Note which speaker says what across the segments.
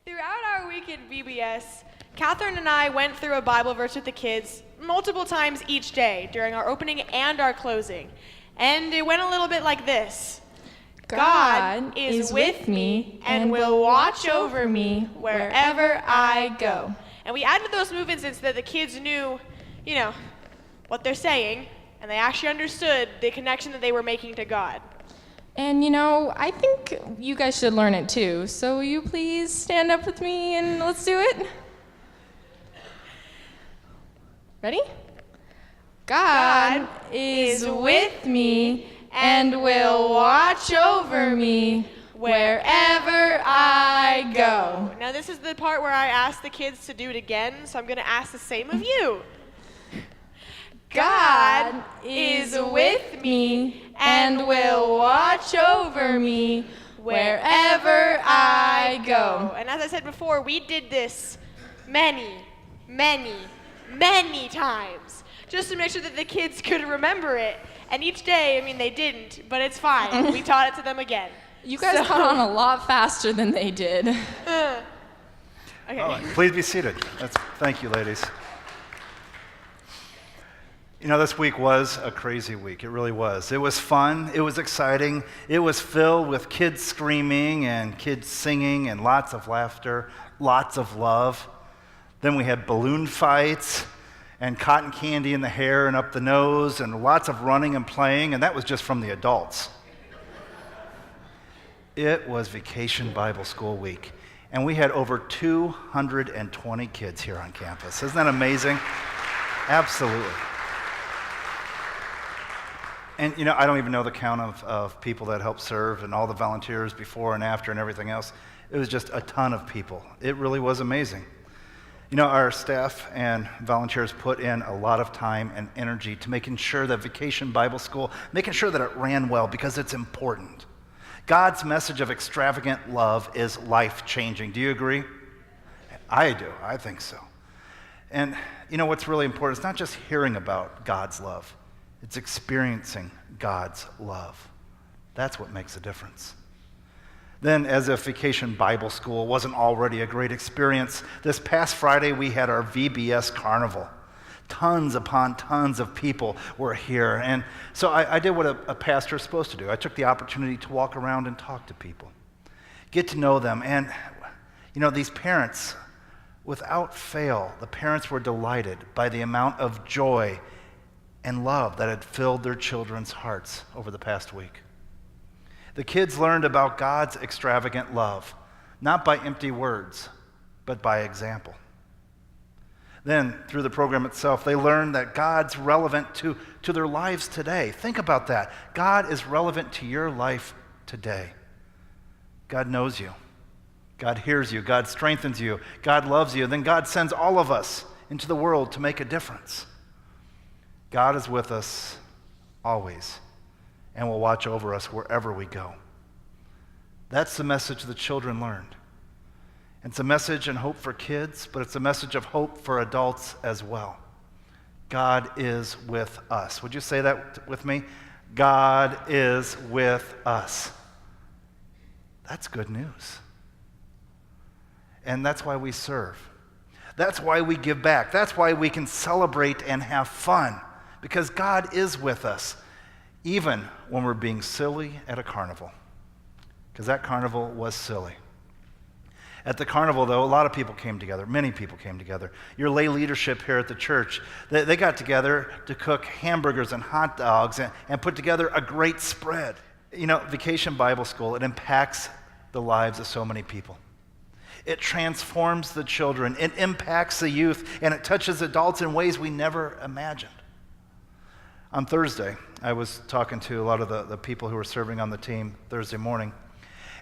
Speaker 1: Throughout our week at VBS, Catherine and I went through a Bible verse with the kids multiple times each day during our opening and our closing. And it went a little bit like this. God is with me and will watch over me wherever I go. And we added those movements so that the kids knew, what they're saying, and they actually understood the connection that they were making to God.
Speaker 2: And I think you guys should learn it too. So will you please stand up with me and let's do it? Ready? God is with me and will watch over me wherever I go.
Speaker 1: Now this is the part where I ask the kids to do it again, so I'm going to ask the same of you.
Speaker 2: God is with me and will watch over me wherever I go.
Speaker 1: And as I said before, we did this many times just to make sure that the kids could remember it. And each day, they didn't, but it's fine. We taught it to them again.
Speaker 2: You guys caught on a lot faster than they did.
Speaker 1: Okay.
Speaker 3: Right, please be seated. Thank you, ladies. This week was a crazy week. It really was. It was fun. It was exciting. It was filled with kids screaming and kids singing and lots of laughter, lots of love. Then we had balloon fights and cotton candy in the hair and up the nose and lots of running and playing, and that was just from the adults. It was Vacation Bible School week, and we had over 220 kids here on campus. Isn't that amazing? Absolutely. And, I don't even know the count of people that helped serve and all the volunteers before and after and everything else. It was just a ton of people. It really was amazing. Our staff and volunteers put in a lot of time and energy to making sure that Vacation Bible School, making sure that it ran well because it's important. God's message of extravagant love is life-changing. Do you agree? I do. I think so. And what's really important is not just hearing about God's love. It's experiencing God's love. That's what makes a difference. Then, as if Vacation Bible School wasn't already a great experience, this past Friday we had our VBS Carnival. Tons upon tons of people were here. And so I did what a pastor is supposed to do. I took the opportunity to walk around and talk to people, get to know them. And, these parents, without fail, the parents were delighted by the amount of joy and love that had filled their children's hearts over the past week. The kids learned about God's extravagant love, not by empty words, but by example. Then, through the program itself, they learned that God's relevant to their lives today. Think about that. God is relevant to your life today. God knows you. God hears you. God strengthens you. God loves you. Then God sends all of us into the world to make a difference. God is with us always and will watch over us wherever we go. That's the message the children learned. It's a message and hope for kids, but it's a message of hope for adults as well. God is with us. Would you say that with me? God is with us. That's good news. And that's why we serve. That's why we give back. That's why we can celebrate and have fun, because God is with us, even when we're being silly at a carnival, because that carnival was silly. At the carnival, though, a lot of people came together. Many people came together. Your lay leadership here at the church, they got together to cook hamburgers and hot dogs and put together a great spread. Vacation Bible School, it impacts the lives of so many people. It transforms the children. It impacts the youth, and it touches adults in ways we never imagined. On Thursday, I was talking to a lot of the people who were serving on the team Thursday morning,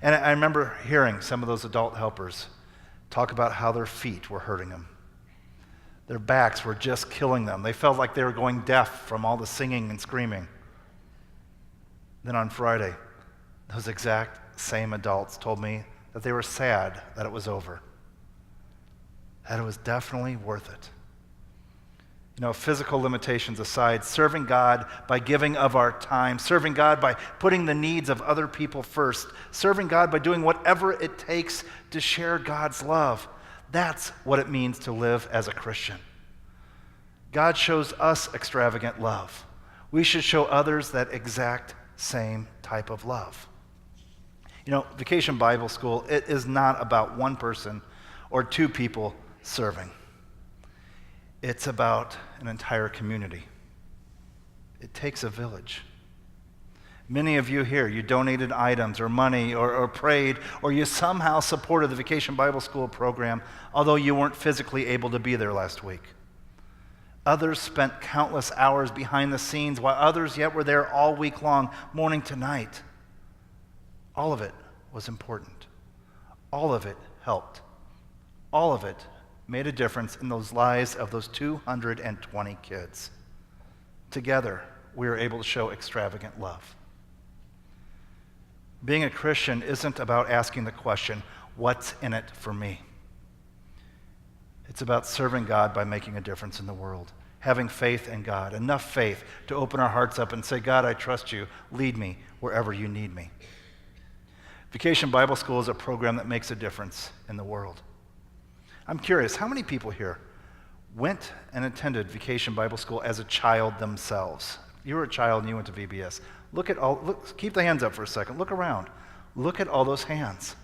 Speaker 3: and I remember hearing some of those adult helpers talk about how their feet were hurting them. Their backs were just killing them. They felt like they were going deaf from all the singing and screaming. Then on Friday, those exact same adults told me that they were sad that it was over, that it was definitely worth it. Physical limitations aside, serving God by giving of our time, serving God by putting the needs of other people first, serving God by doing whatever it takes to share God's love. That's what it means to live as a Christian. God shows us extravagant love. We should show others that exact same type of love. Vacation Bible School, it is not about one person or two people serving. It's about an entire community. It takes a village. Many of you here, you donated items or money or prayed, or you somehow supported the Vacation Bible School program, although you weren't physically able to be there last week. Others spent countless hours behind the scenes, while others yet were there all week long, morning to night. All of it was important. All of it helped. All of it made a difference in those lives of those 220 kids. Together, we were able to show extravagant love. Being a Christian isn't about asking the question, what's in it for me? It's about serving God by making a difference in the world, having faith in God, enough faith to open our hearts up and say, God, I trust you. Lead me wherever you need me. Vacation Bible School is a program that makes a difference in the world. I'm curious, how many people here went and attended Vacation Bible School as a child themselves? You were a child and you went to VBS. Keep the hands up for a second. Look around. Look at all those hands.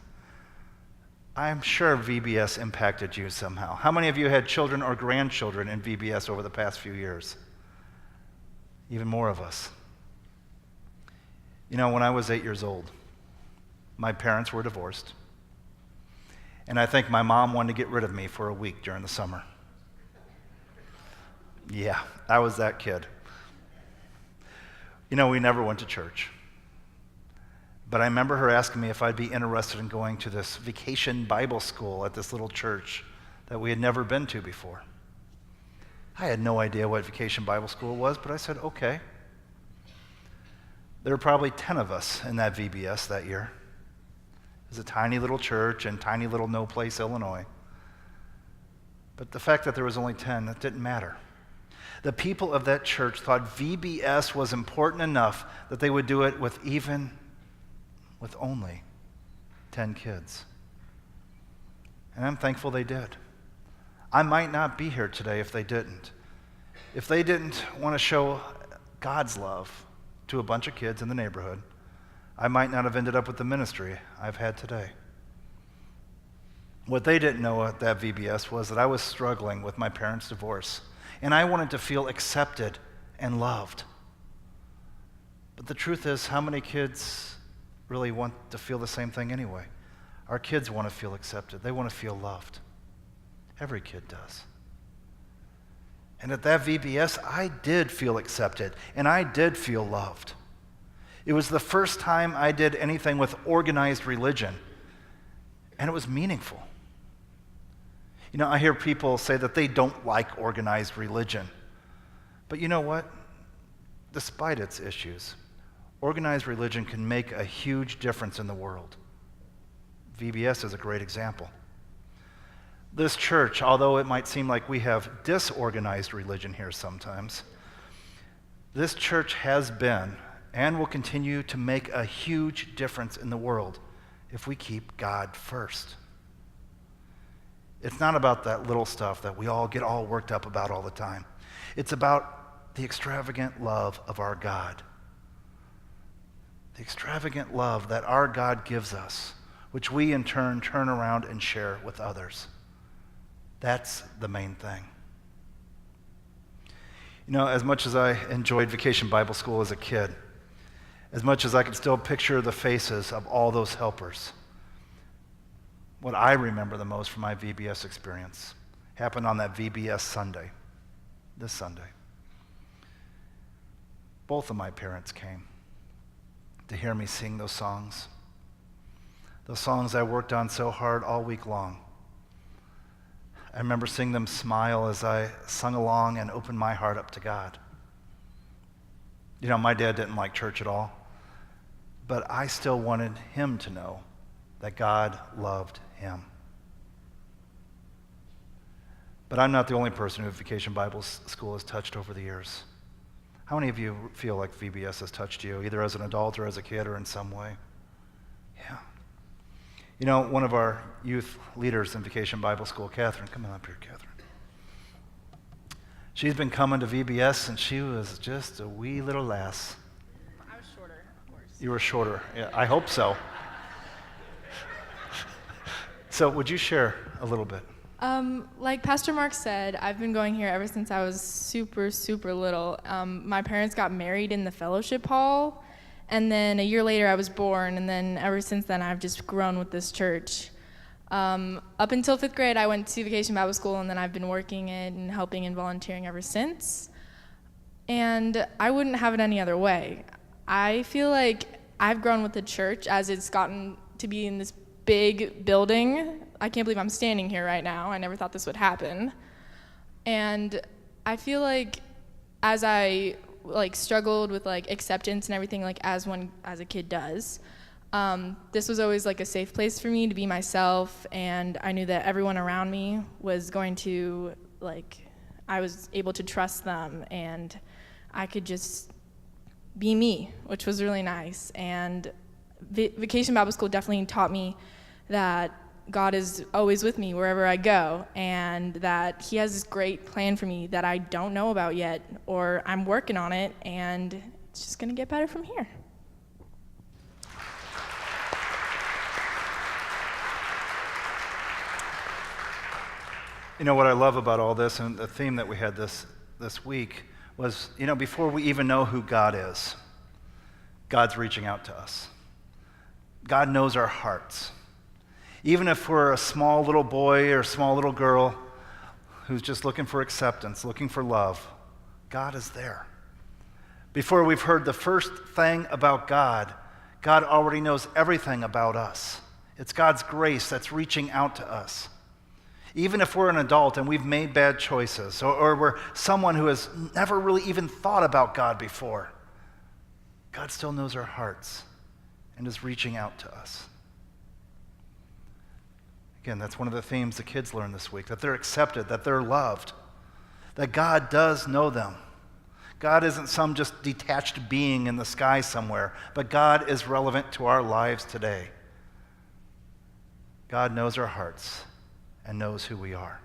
Speaker 3: I'm sure VBS impacted you somehow. How many of you had children or grandchildren in VBS over the past few years? Even more of us. When I was 8 years old, my parents were divorced. And I think my mom wanted to get rid of me for a week during the summer. Yeah, I was that kid. We never went to church. But I remember her asking me if I'd be interested in going to this Vacation Bible School at this little church that we had never been to before. I had no idea what Vacation Bible School was, but I said, okay. There were probably 10 of us in that VBS that year. It was a tiny little church in tiny little no place, Illinois. But the fact that there was only 10, that didn't matter. The people of that church thought VBS was important enough that they would do it with only 10 kids. And I'm thankful they did. I might not be here today if they didn't. If they didn't want to show God's love to a bunch of kids in the neighborhood, I might not have ended up with the ministry I've had today. What they didn't know at that VBS was that I was struggling with my parents' divorce, and I wanted to feel accepted and loved. But the truth is, how many kids really want to feel the same thing anyway? Our kids want to feel accepted. They want to feel loved. Every kid does. And at that VBS, I did feel accepted, and I did feel loved. It was the first time I did anything with organized religion, and it was meaningful. I hear people say that they don't like organized religion. But you know what? Despite its issues, organized religion can make a huge difference in the world. VBS is a great example. This church, although it might seem like we have disorganized religion here sometimes, this church has been and will continue to make a huge difference in the world if we keep God first. It's not about that little stuff that we all get all worked up about all the time. It's about the extravagant love of our God. The extravagant love that our God gives us, which we in turn turn around and share with others. That's the main thing. As much as I enjoyed Vacation Bible School as a kid, as much as I could still picture the faces of all those helpers, what I remember the most from my VBS experience happened on that VBS Sunday, this Sunday. Both of my parents came to hear me sing those songs I worked on so hard all week long. I remember seeing them smile as I sung along and opened my heart up to God. My dad didn't like church at all, but I still wanted him to know that God loved him. But I'm not the only person who Vacation Bible School has touched over the years. How many of you feel like VBS has touched you, either as an adult or as a kid or in some way? Yeah. You know, one of our youth leaders in Vacation Bible School, Catherine, come on up here, Catherine. She's been coming to VBS since she was just a wee little lass.
Speaker 2: I was shorter, of course.
Speaker 3: You were shorter. Yeah, I hope so. So would you share a little bit?
Speaker 2: Like Pastor Mark said, I've been going here ever since I was super, super little. My parents got married in the fellowship hall, and then a year later I was born, and then ever since then I've just grown with this church. Up until 5th grade, I went to Vacation Bible School, and then I've been working it and helping and volunteering ever since. And I wouldn't have it any other way. I feel like I've grown with the church as it's gotten to be in this big building. I can't believe I'm standing here right now. I never thought this would happen. And I feel like as I struggled with acceptance and everything, as a kid does, this was always a safe place for me to be myself, and I knew that everyone around me was going to I was able to trust them, and I could just be me, which was really nice. And Vacation Bible School definitely taught me that God is always with me wherever I go, and that he has this great plan for me that I don't know about yet, or I'm working on it, and it's just gonna get better from here.
Speaker 3: You know what I love about all this, and the theme that we had this week was, before we even know who God is, God's reaching out to us. God knows our hearts. Even if we're a small little boy or small little girl who's just looking for acceptance, looking for love, God is there. Before we've heard the first thing about God, God already knows everything about us. It's God's grace that's reaching out to us. Even if we're an adult and we've made bad choices, or we're someone who has never really even thought about God before, God still knows our hearts and is reaching out to us. Again, that's one of the themes the kids learned this week, that they're accepted, that they're loved, that God does know them. God isn't some just detached being in the sky somewhere, but God is relevant to our lives today. God knows our hearts and knows who we are.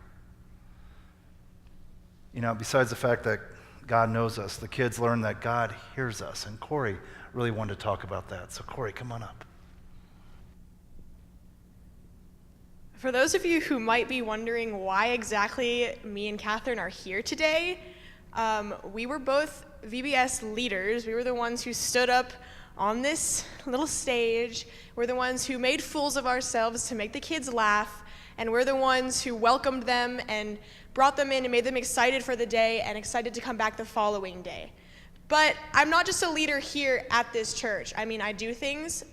Speaker 3: Besides the fact that God knows us, the kids learned that God hears us, and Kori really wanted to talk about that. So Kori, come on up.
Speaker 1: For those of you who might be wondering why exactly me and Catherine are here today, we were both VBS leaders. We were the ones who stood up on this little stage. We're the ones who made fools of ourselves to make the kids laugh, and we're the ones who welcomed them and brought them in and made them excited for the day and excited to come back the following day. But I'm not just a leader here at this church. I mean, I do things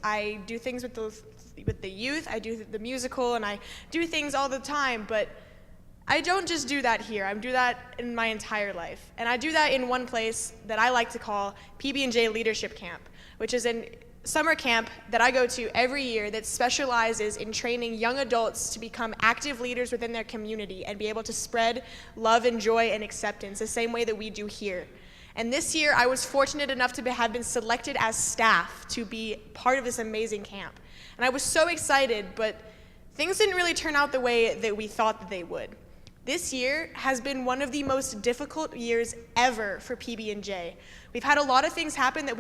Speaker 1: with the youth, I do the musical, and I do things all the time, but I don't just do that here. I do that in my entire life. And I do that in one place that I like to call PB&J Leadership Camp, which is a summer camp that I go to every year that specializes in training young adults to become active leaders within their community and be able to spread love and joy and acceptance the same way that we do here. And this year, I was fortunate enough to have been selected as staff to be part of this amazing camp. And I was so excited, but things didn't really turn out the way that we thought that they would. This year has been one of the most difficult years ever for PB&J. We've had a lot of things happen that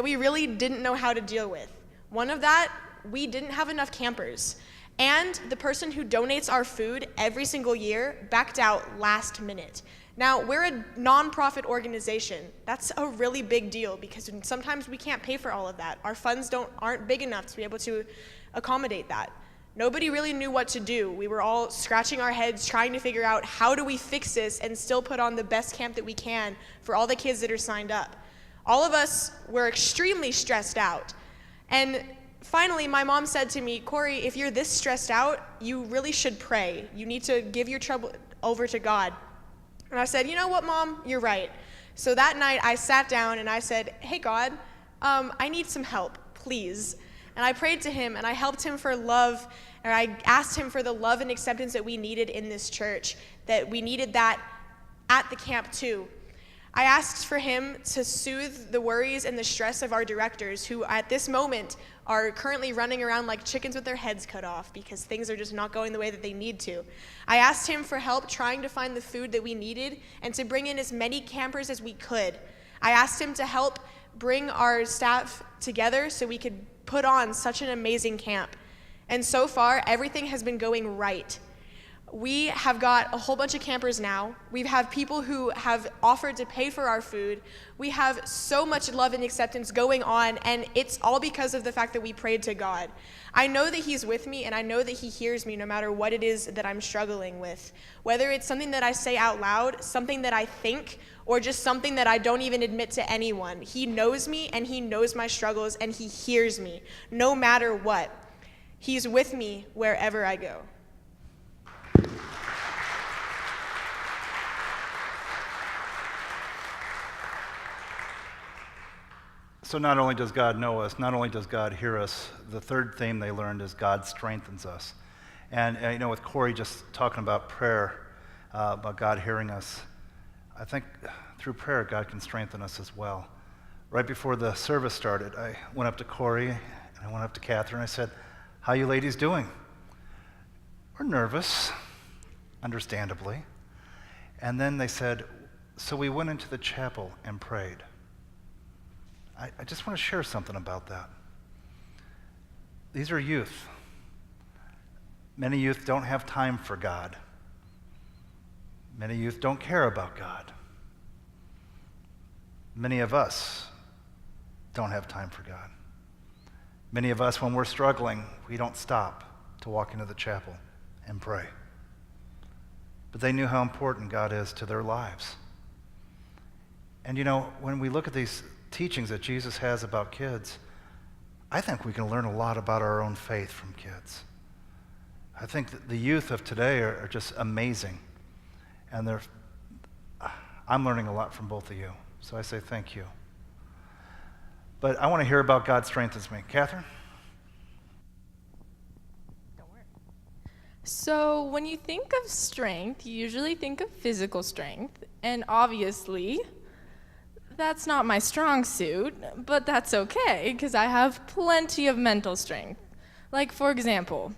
Speaker 1: we really didn't know how to deal with. One of that, we didn't have enough campers. And the person who donates our food every single year backed out last minute. Now, we're a nonprofit organization. That's a really big deal because sometimes we can't pay for all of that. Our funds aren't big enough to be able to accommodate that. Nobody really knew what to do. We were all scratching our heads trying to figure out how do we fix this and still put on the best camp that we can for all the kids that are signed up. All of us were extremely stressed out. And finally, my mom said to me, "Kori, if you're this stressed out, you really should pray. You need to give your trouble over to God." And I said, "You know what, Mom? You're right." So that night, I sat down and I said, "Hey, God, I need some help, please." And I prayed to him, and I helped him for love, or I asked him for the love and acceptance that we needed in this church, that we needed that at the camp too. I asked for him to soothe the worries and the stress of our directors, who at this moment are currently running around like chickens with their heads cut off because things are just not going the way that they need to. I asked him for help trying to find the food that we needed and to bring in as many campers as we could. I asked him to help bring our staff together so we could put on such an amazing camp. And so far, everything has been going right. We have got a whole bunch of campers now. We have people who have offered to pay for our food. We have so much love and acceptance going on, and it's all because of the fact that we prayed to God. I know that he's with me, and I know that he hears me no matter what it is that I'm struggling with. Whether it's something that I say out loud, something that I think, or just something that I don't even admit to anyone. He knows me, and he knows my struggles, and he hears me no matter what. He's with me wherever I go.
Speaker 3: So not only does God know us, not only does God hear us, the third theme they learned is God strengthens us. And with Kori just talking about prayer, about God hearing us, I think through prayer, God can strengthen us as well. Right before the service started, I went up to Kori, and I went up to Catherine, and I said, "How you ladies doing?" "We're nervous," understandably. And then they said, "So we went into the chapel and prayed." I just want to share something about that. These are youth. Many youth don't have time for God. Many youth don't care about God. Many of us don't have time for God. Many of us, when we're struggling, we don't stop to walk into the chapel and pray. But they knew how important God is to their lives. And when we look at these teachings that Jesus has about kids, I think we can learn a lot about our own faith from kids. I think that the youth of today are just amazing. And I'm learning a lot from both of you. So I say thank you. But I want to hear about God strengthens me. Catherine?
Speaker 2: So when you think of strength, you usually think of physical strength. And obviously, that's not my strong suit, but that's okay, because I have plenty of mental strength. Like, for example,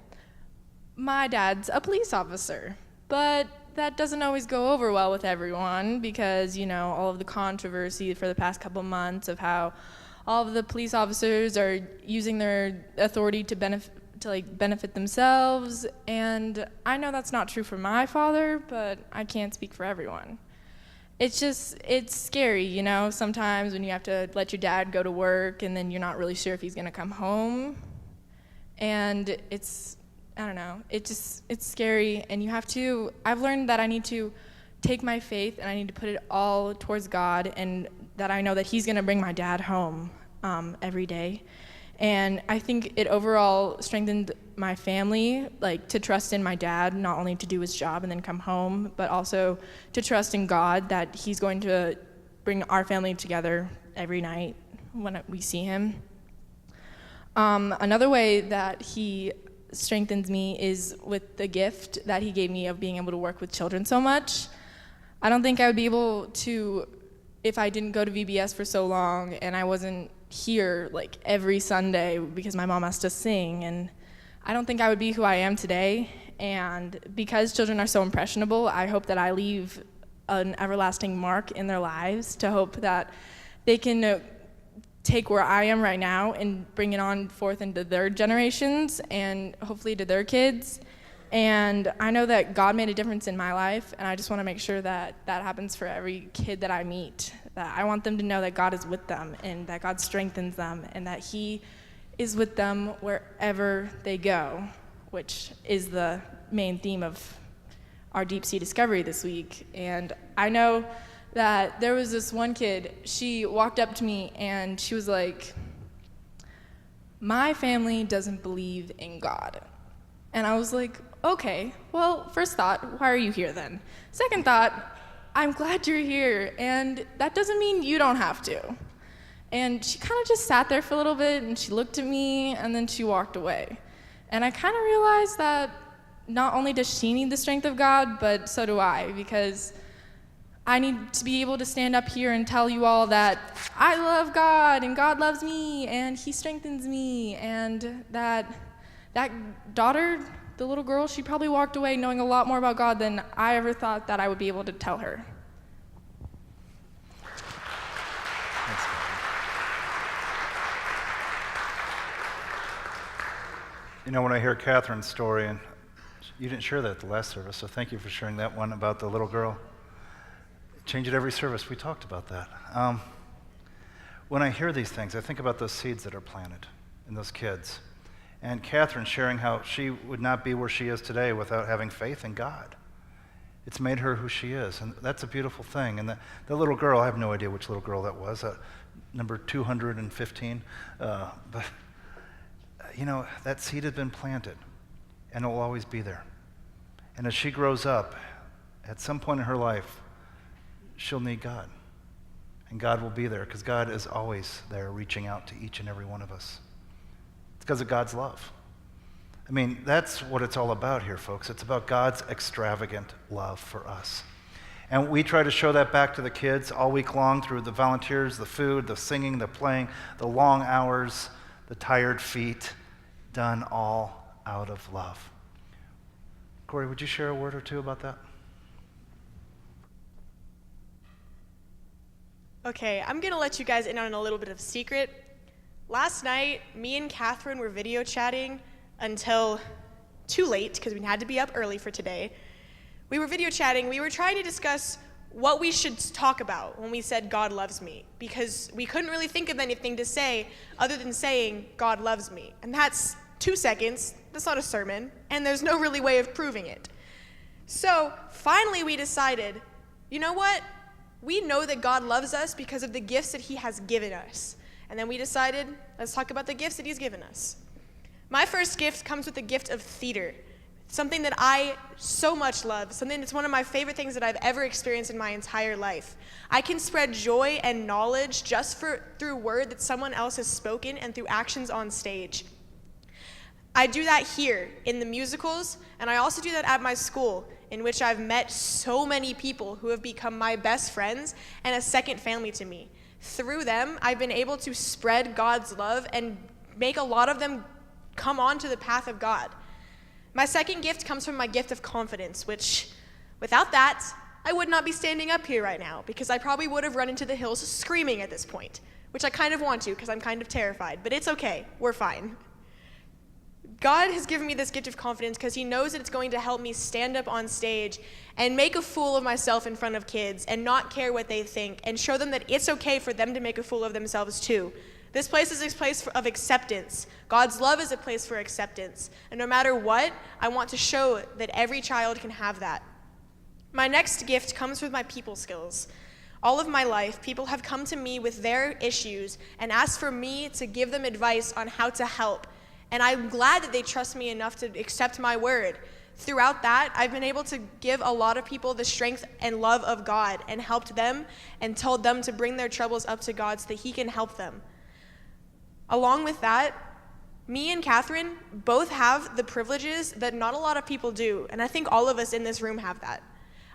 Speaker 2: my dad's a police officer, but that doesn't always go over well with everyone because, all of the controversy for the past couple months of how all of the police officers are using their authority to benefit themselves. And I know that's not true for my father, but I can't speak for everyone. It's scary, sometimes when you have to let your dad go to work and then you're not really sure if he's going to come home. And it's scary. And I've learned that I need to take my faith and I need to put it all towards God, and that I know that he's going to bring my dad home every day. And I think it overall strengthened my family, to trust in my dad, not only to do his job and then come home, but also to trust in God that he's going to bring our family together every night when we see him. Another way that he strengthens me is with the gift that he gave me of being able to work with children so much. I don't think I would be able to, if I didn't go to VBS for so long and I wasn't here every Sunday because my mom has to sing, and I don't think I would be who I am today. And because children are so impressionable, I hope that I leave an everlasting mark in their lives, to hope that they can take where I am right now and bring it on forth into their generations and hopefully to their kids. And I know that God made a difference in my life, and I just want to make sure that that happens for every kid that I meet. That I want them to know that God is with them and that God strengthens them and that he is with them wherever they go, which is the main theme of our Deep Sea Discovery this week. And I know that there was this one kid, she walked up to me and she was like, "My family doesn't believe in God." And I was like, okay, well, first thought, why are you here then? Second thought, I'm glad you're here, and that doesn't mean you don't have to. And she kind of just sat there for a little bit, and she looked at me, and then she walked away. And I kind of realized that not only does she need the strength of God, but so do I, because I need to be able to stand up here and tell you all that I love God, and God loves me, and he strengthens me, and that daughter, the little girl, she probably walked away knowing a lot more about God than I ever thought that I would be able to tell her.
Speaker 3: You know, when I hear Catherine's story, and you didn't share that at the last service, so thank you for sharing that one about the little girl. Change at every service, we talked about that. When I hear these things, I think about those seeds that are planted in those kids. And Catherine sharing how she would not be where she is today without having faith in God. It's made her who she is, and that's a beautiful thing. And the little girl, I have no idea which little girl that was, number 215, but you know, that seed has been planted, and it will always be there. And as she grows up, at some point in her life, she'll need God. And God will be there, because God is always there reaching out to each and every one of us. It's because of God's love. I mean, that's what it's all about here, folks. It's about God's extravagant love for us. And we try to show that back to the kids all week long through the volunteers, the food, the singing, the playing, the long hours, the tired feet, done all out of love. Kori, would you share a word or two about that?
Speaker 1: Okay, I'm gonna let you guys in on a little bit of secret. Last night, me and Catherine were video chatting until too late, because we had to be up early for today. We were video chatting, we were trying to discuss what we should talk about when we said God loves me, because we couldn't really think of anything to say other than saying God loves me. And that's 2 seconds, that's not a sermon, and there's no really way of proving it. So finally we decided, you know what? We know that God loves us because of the gifts that he has given us. And then we decided, let's talk about the gifts that he's given us. My first gift comes with the gift of theater, something that I so much love, something that's one of my favorite things that I've ever experienced in my entire life. I can spread joy and knowledge just through word that someone else has spoken and through actions on stage. I do that here in the musicals, and I also do that at my school, in which I've met so many people who have become my best friends and a second family to me. Through them, I've been able to spread God's love and make a lot of them come onto the path of God. My second gift comes from my gift of confidence, which, without that, I would not be standing up here right now, because I probably would have run into the hills screaming at this point, which I kind of want to, because I'm kind of terrified, but it's okay, we're fine. God has given me this gift of confidence because he knows that it's going to help me stand up on stage and make a fool of myself in front of kids and not care what they think, and show them that it's okay for them to make a fool of themselves too. This place is a place of acceptance. God's love is a place for acceptance. And no matter what, I want to show that every child can have that. My next gift comes with my people skills. All of my life, people have come to me with their issues and asked for me to give them advice on how to help. And I'm glad that they trust me enough to accept my word. Throughout that, I've been able to give a lot of people the strength and love of God and helped them and told them to bring their troubles up to God so that he can help them. Along with that, me and Catherine both have the privileges that not a lot of people do, and I think all of us in this room have that.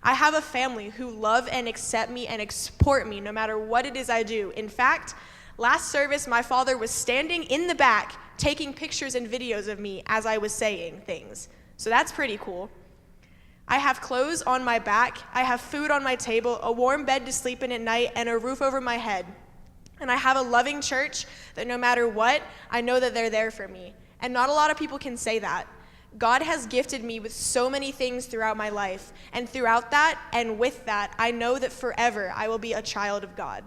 Speaker 1: I have a family who love and accept me and support me no matter what it is I do. In fact, last service, my father was standing in the back taking pictures and videos of me as I was saying things. So that's pretty cool. I have clothes on my back, I have food on my table, a warm bed to sleep in at night, and a roof over my head. And I have a loving church that no matter what, I know that they're there for me. And not a lot of people can say that. God has gifted me with so many things throughout my life. And throughout that, and with that, I know that forever I will be a child of God.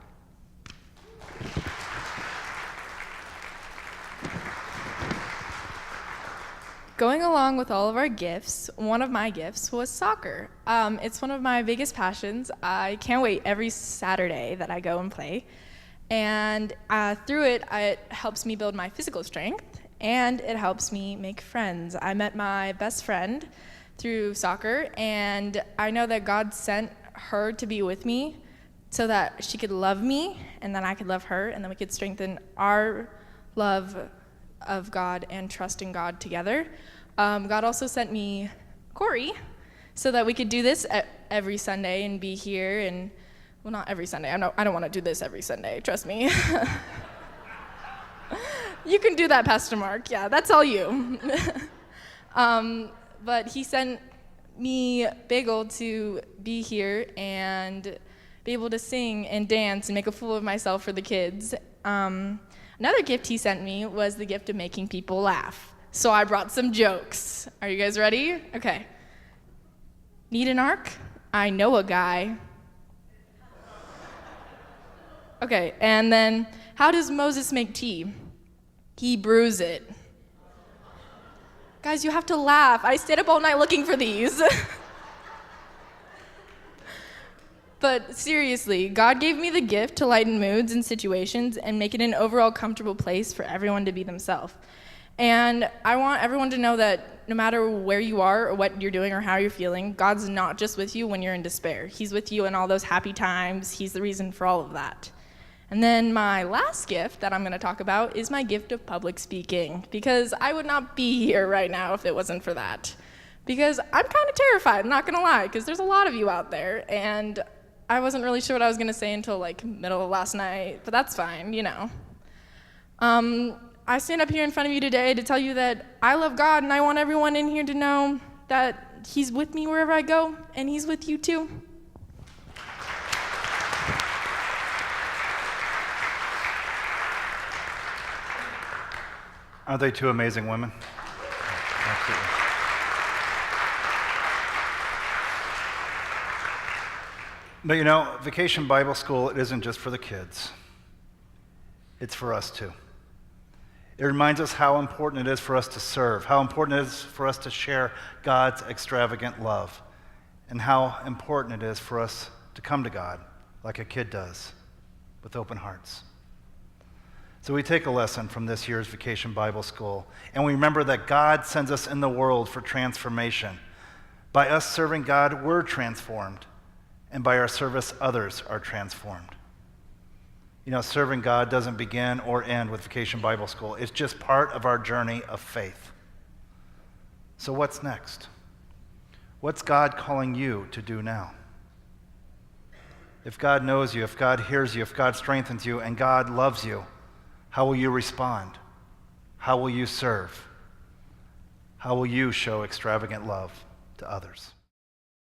Speaker 2: Going along with all of our gifts, one of my gifts was soccer. It's one of my biggest passions. I can't wait every Saturday that I go and play. And through it, it helps me build my physical strength, and it helps me make friends. I met my best friend through soccer, and I know that God sent her to be with me so that she could love me and then I could love her, and then we could strengthen our love of God and trust in God together. God also sent me Kori so that we could do this every Sunday and be here, and well, not every Sunday. I don't want to do this every Sunday, trust me. You can do that, Pastor Mark. Yeah, that's all you. But he sent me Bagel to be here and be able to sing and dance and make a fool of myself for the kids. Another gift he sent me was the gift of making people laugh. So I brought some jokes. Are you guys ready? Okay. Need an ark? I know a guy. Okay, and then, how does Moses make tea? He brews it. Guys, you have to laugh. I stayed up all night looking for these. But seriously, God gave me the gift to lighten moods and situations and make it an overall comfortable place for everyone to be themselves. And I want everyone to know that no matter where you are or what you're doing or how you're feeling, God's not just with you when you're in despair. He's with you in all those happy times. He's the reason for all of that. And then my last gift that I'm going to talk about is my gift of public speaking, because I would not be here right now if it wasn't for that. Because I'm kind of terrified, I'm not going to lie, because there's a lot of you out there, and I wasn't really sure what I was going to say until like middle of last night, but that's fine, you know. I stand up here in front of you today to tell you that I love God, and I want everyone in here to know that He's with me wherever I go, and He's with you too.
Speaker 3: Aren't they two amazing women? Absolutely. But you know, Vacation Bible School, it isn't just for the kids. It's for us too. It reminds us how important it is for us to serve, how important it is for us to share God's extravagant love, and how important it is for us to come to God like a kid does, with open hearts. So we take a lesson from this year's Vacation Bible School, and we remember that God sends us in the world for transformation. By us serving God, we're transformed, and by our service, others are transformed. You know, serving God doesn't begin or end with Vacation Bible School. It's just part of our journey of faith. So what's next? What's God calling you to do now? If God knows you, if God hears you, if God strengthens you, and God loves you, how will you respond? How will you serve? How will you show extravagant love to others?